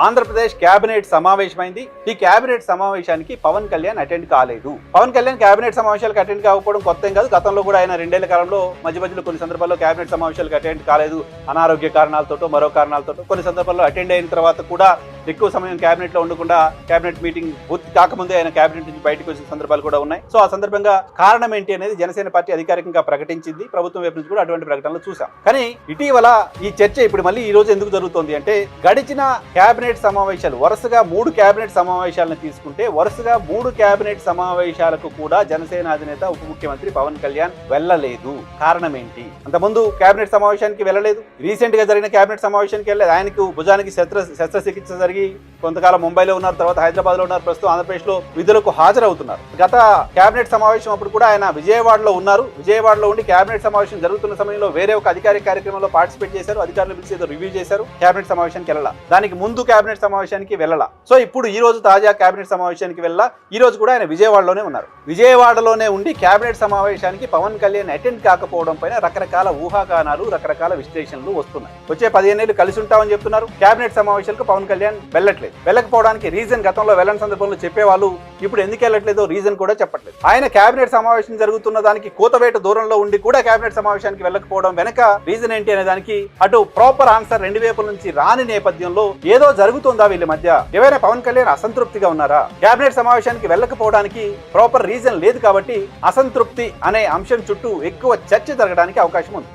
Andhra Pradesh cabinet సమావేశమైంది. ఈ cabinet సమావేశానికి Pawan Kalyan attend కాలేదు. పవన్ కళ్యాణ్ కేబినెట్ సమావేశాలకు అటెండ్ కాకపోవడం కొత్త ఏం కాదు. గతంలో కూడా ఆయన 2 ఏళ్ల కాలంలో మధ్యలో కొన్ని సందర్భాల్లో కేబినెట్ సమావేశాలకు అటెండ్ కాలేదు. అనారోగ్య కారణాలతో మరో కారణాలతో కొన్ని సందర్భాల్లో అటెండ్ అయిన తర్వాత కూడా ఎక్కువ సమయం కేబినెట్ లో ఉండకుండా కేబినెట్ మీటింగ్ పూర్తి కాకముందే ఆయన కేబినెట్ నుంచి బయటకు వచ్చిన సందర్భాలు కూడా ఉన్నాయి. సో ఆ సందర్భంగా కారణం ఏంటి అనేది జనసేన పార్టీ అధికారికంగా ప్రకటించింది. ప్రభుత్వం వైపు నుంచి కూడా అటువంటి ప్రకటనలు చూసాం. కానీ ఇటీవల ఈ చర్చ ఇప్పుడు మళ్ళీ ఈ రోజు ఎందుకు జరుగుతోంది అంటే, గడిచిన కేబినెట్ సమావేశాలు వరుసగా 3 కేబినెట్ సమావేశాలను తీసుకుంటే వరుసగా 3 కేబినెట్ సమావేశాలకు కూడా జనసేన అధినేత ఉప ముఖ్యమంత్రి పవన్ కళ్యాణ్ వెళ్ళలేదు. కారణం ఏంటి? అంతకుముందు కేబినెట్ సమావేశానికి వెళ్ళలేదు. రీసెంట్ గా జరిగిన కేబినెట్ సమావేశానికి వెళ్ళలేదు. ఆయనకు భుజానికి శస్త్రచికిత్స జరిగి కొంతకాలం ముంబైలో ఉన్నారు, తర్వాత హైదరాబాద్ లో ఉన్నారు, ప్రస్తుతం ఆంధ్రప్రదేశ్ లో విధులకు హాజరవుతున్నారు. గత కేబినెట్ సమావేశం అప్పుడు కూడా ఆయన విజయవాడలో ఉన్నారు. విజయవాడలో ఉండి కేబినెట్ సమావేశం జరుగుతున్న సమయంలో వేరే ఒక అధికారిక కార్యక్రమంలో పార్టిసిపేట్ చేశారు. అధికారులు పిలిచి ఏదో రివ్యూ చేశారు. కేబినెట్ సమావేశానికి వెళ్ళాల. దానికి ముందు కేబినెట్ సమావేశానికి వెళ్ళాల. సో ఇప్పుడు ఈ రోజు తాజా కేబినెట్ సమావేశానికి వెళ్ళాల. ఈ రోజు కూడా ఆయన విజయవాడలోనే ఉన్నారు. విజయవాడలోనే ఉండి కేబినెట్ సమావేశానికి పవన్ కళ్యాణ్ అటెండ్ కాకపోవడం పైన రకరకాల ఊహాగానాలు, రకరకాల విశ్లేషణలు వస్తున్నాయి. వచ్చే 15 ఏళ్ళు కలిసి ఉంటామని చెప్తున్నారు. కేబినెట్ సమావేశాలకు పవన్ కళ్యాణ్ వెళ్ళకపోవడానికి రీజన్ గతంలో వెళ్ళని సందర్భంలో చెప్పేవాళ్ళు ఇప్పుడు ఎందుకు వెళ్ళట్లేదో రీజన్ కూడా చెప్పట్లేదు. ఆయన కేబినెట్ సమావేశం జరుగుతున్న దానికి కోతవేట దూరంలో ఉండి కూడా కేబినెట్ సమావేశానికి వెళ్ళకపోవడం వెనక రీజన్ ఏంటి అనే దానికి అటు ప్రాపర్ ఆన్సర్ 2 వైపుల నుంచి రాని నేపథ్యంలో ఏదో జరుగుతుందా వీళ్ళ మధ్య? ఏవైనా పవన్ కళ్యాణ్ అసంతృప్తిగా ఉన్నారా? కేబినెట్ సమావేశానికి వెళ్ళకపోవడానికి ప్రాపర్ రీజన్ లేదు కాబట్టి అసంతృప్తి అనే అంశం చుట్టూ ఎక్కువ చర్చ జరగడానికి అవకాశం ఉంది.